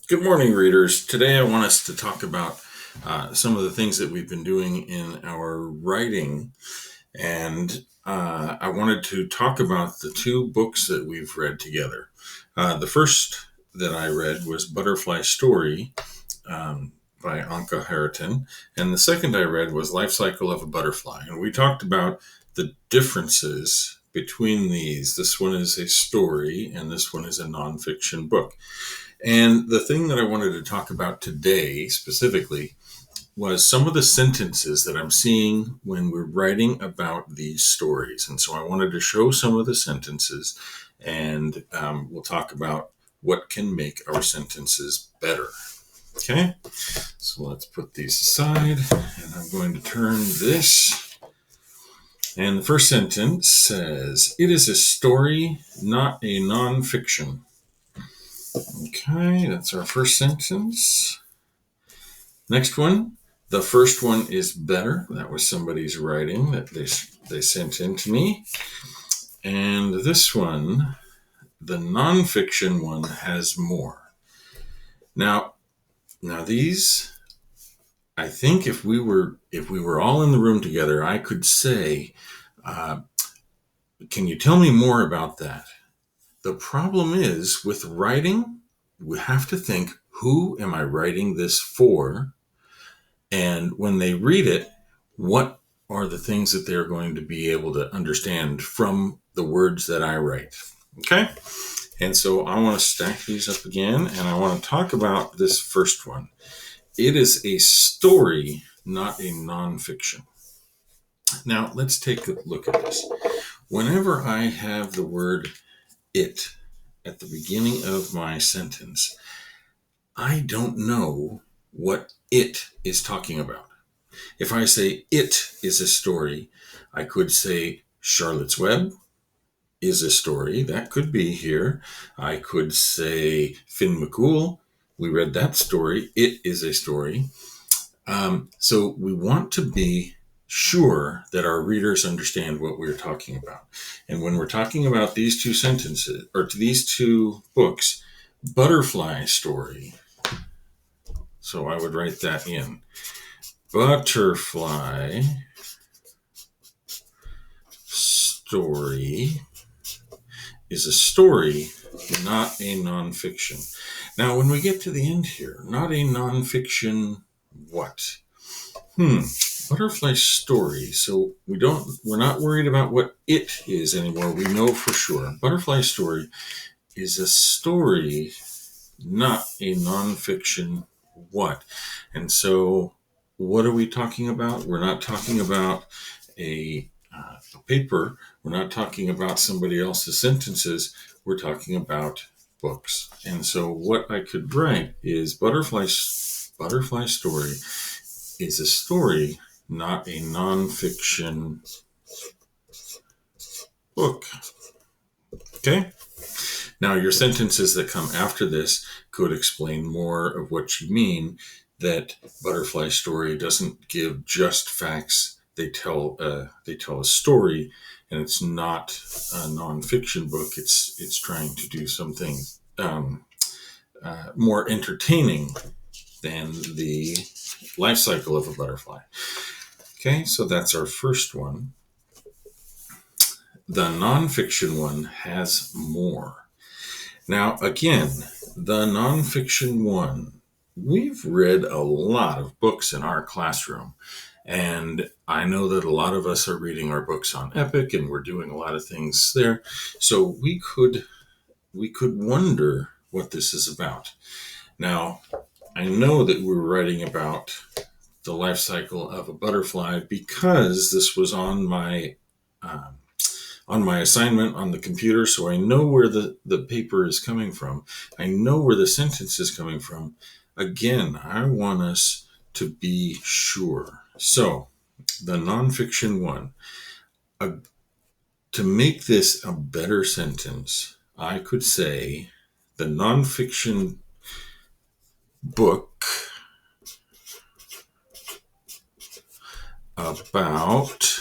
Good morning, readers. Today I want us to talk about some of the things that we've been doing in our writing. And I wanted to talk about the two books that we've read together. The first that I read was Butterfly Story by Anka Hariton. And the second I read was Life Cycle of a Butterfly. And we talked about the differences between these. This one is a story, and this one is a nonfiction book. And the thing that I wanted to talk about today specifically was some of the sentences that I'm seeing when we're writing about these stories. And so I wanted to show some of the sentences, and we'll talk about what can make our sentences better. Okay, so let's put these aside, and I'm going to turn this. And the first sentence says, "It is a story, not a nonfiction." Okay, that's our first sentence. Next one. The first one is better. That was somebody's writing that they sent in to me. And this one, the nonfiction one, has more. Now these, I think if we were all in the room together, I could say, can you tell me more about that? The problem is with writing, we have to think, who am I writing this for? And when they read it, what are the things that they're going to be able to understand from the words that I write? Okay? And so I want to stack these up again, and I want to talk about this first one. It is a story, not a nonfiction. Now, let's take a look at this. Whenever I have the word it at the beginning of my sentence, I don't know what it is talking about. If I say it is a story, I could say Charlotte's Web is a story. That could be here. I could say Finn McCool. We read that story. It is a story. So we want to be sure that our readers understand what we're talking about. And when we're talking about these two sentences, or these two books, Butterfly Story. So I would write that in. Butterfly Story is a story, not a nonfiction. Now, when we get to the end here, not a nonfiction what? Butterfly Story. So we're not worried about what it is anymore. We know for sure. Butterfly Story is a story, not a nonfiction what? And so what are we talking about? We're not talking about a paper. We're not talking about somebody else's sentences. We're talking about books. And so what I could write is Butterfly Story is a story, not a nonfiction book. Okay? Now, your sentences that come after this could explain more of what you mean, that Butterfly Story doesn't give just facts. They tell a story, and it's not a nonfiction book. It's trying to do something more entertaining than the life cycle of a butterfly. Okay, so that's our first one. The nonfiction one has more. Now, again, the nonfiction one, we've read a lot of books in our classroom. And I know that a lot of us are reading our books on Epic, and we're doing a lot of things there. So we could wonder what this is about. Now, I know that we're writing about the life cycle of a butterfly because this was on my assignment on the computer, so I know where the paper is coming from. I know where the sentence is coming from. Again, I want us to be sure. So, the nonfiction one. To make this a better sentence, I could say the nonfiction book about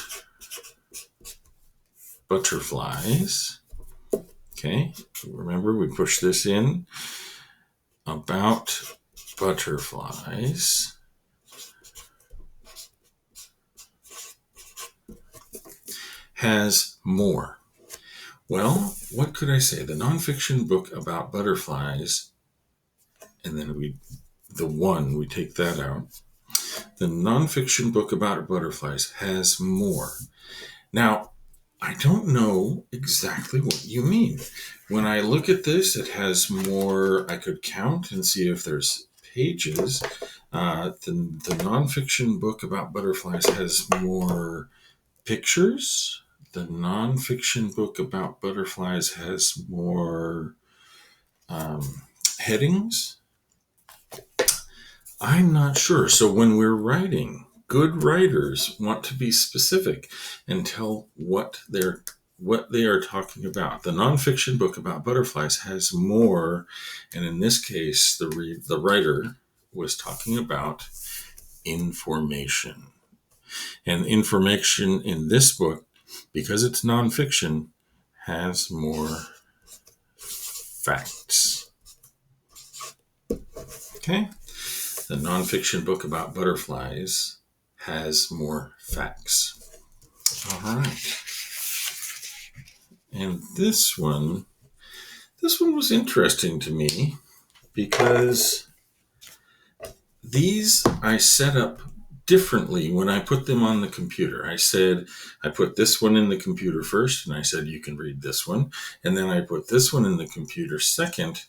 butterflies. Okay, remember we push this in. about butterflies has more. Well, what could I say? The nonfiction book about butterflies, and then we take that out. The nonfiction book about butterflies has more. Now, I don't know exactly what you mean. When I look at this, it has more. I could count and see if there's pages. The nonfiction book about butterflies has more pictures. The nonfiction book about butterflies has more headings. I'm not sure. So when we're writing, good writers want to be specific and tell what they are talking about. The nonfiction book about butterflies has more, and in this case, the writer was talking about information. And information in this book, because it's nonfiction, has more facts. Okay? The nonfiction book about butterflies has more facts. All right. And this one was interesting to me because these I set up differently when I put them on the computer. I put this one in the computer first, and I said, you can read this one. And then I put this one in the computer second.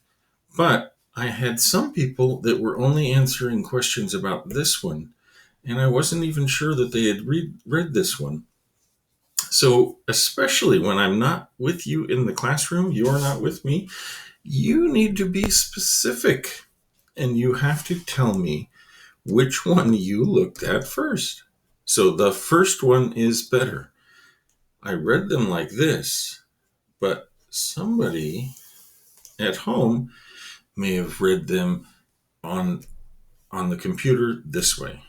But I had some people that were only answering questions about this one, and I wasn't even sure that they had read this one. So, especially when I'm not with you in the classroom, you're not with me, you need to be specific, and you have to tell me which one you looked at first. So the first one is better. I read them like this, but somebody at home may have read them on the computer this way.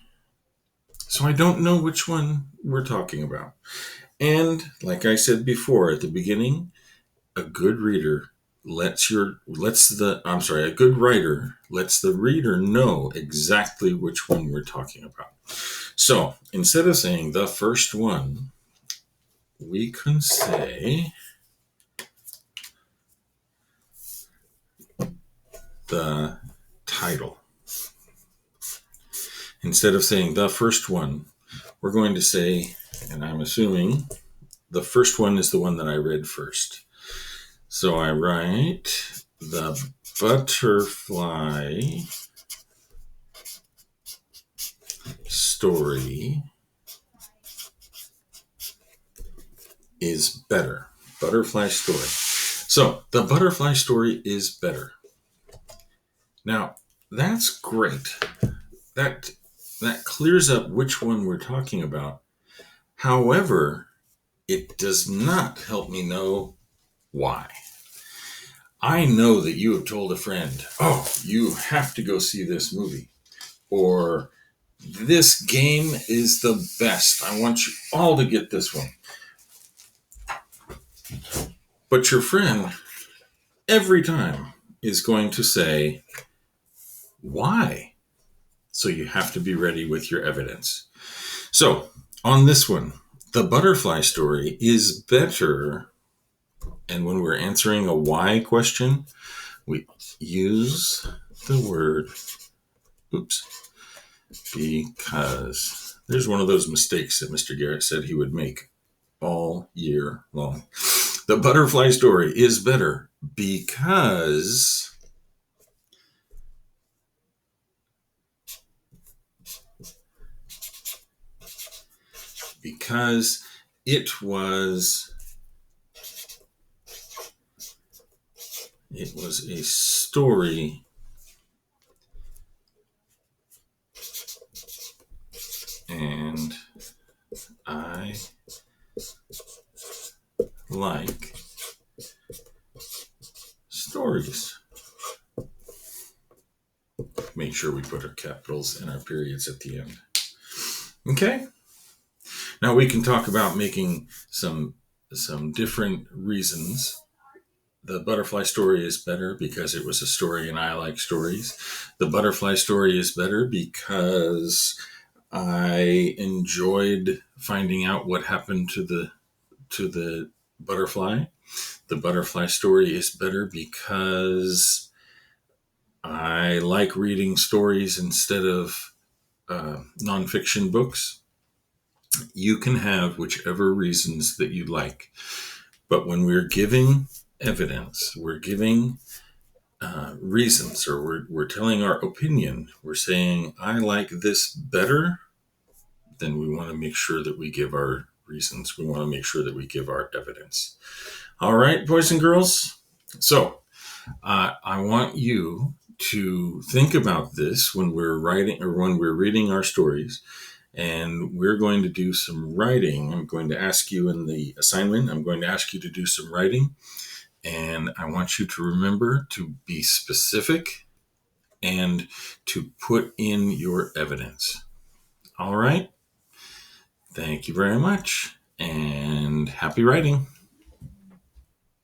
So I don't know which one we're talking about. And like I said before at the beginning, a good writer lets the reader know exactly which one we're talking about. So instead of saying the first one, we can say the title. Instead of saying the first one, we're going to say, and I'm assuming the first one is the one that I read first. So I write the butterfly story is better. Butterfly story. So the butterfly story is better. Now, that's great. That clears up which one we're talking about. However, it does not help me know why. I know that you have told a friend, oh, you have to go see this movie. Or this game is the best. I want you all to get this one. But your friend, every time, is going to say, why? So you have to be ready with your evidence. So on this one, the butterfly story is better. And when we're answering a why question, we use the word, because. There's one of those mistakes that Mr. Garrett said he would make all year long. The butterfly story is better because it was a story and I like stories. Make sure we put our capitals and our periods at the end. Okay? Now we can talk about making some different reasons The butterfly story is better because it was a story and I like stories. The butterfly story is better because I enjoyed finding out what happened to the butterfly. The butterfly story is better because I like reading stories instead of nonfiction books. You can have whichever reasons that you like. But when we're giving evidence, we're giving reasons, or we're telling our opinion, we're saying, I like this better, then we want to make sure that we give our reasons. We want to make sure that we give our evidence. All right, boys and girls. So I want you to think about this when we're writing or when we're reading our stories. And we're going to do some writing. I'm going to ask you in the assignment, I'm going to ask you to do some writing. And I want you to remember to be specific and to put in your evidence. All right. Thank you very much and happy writing.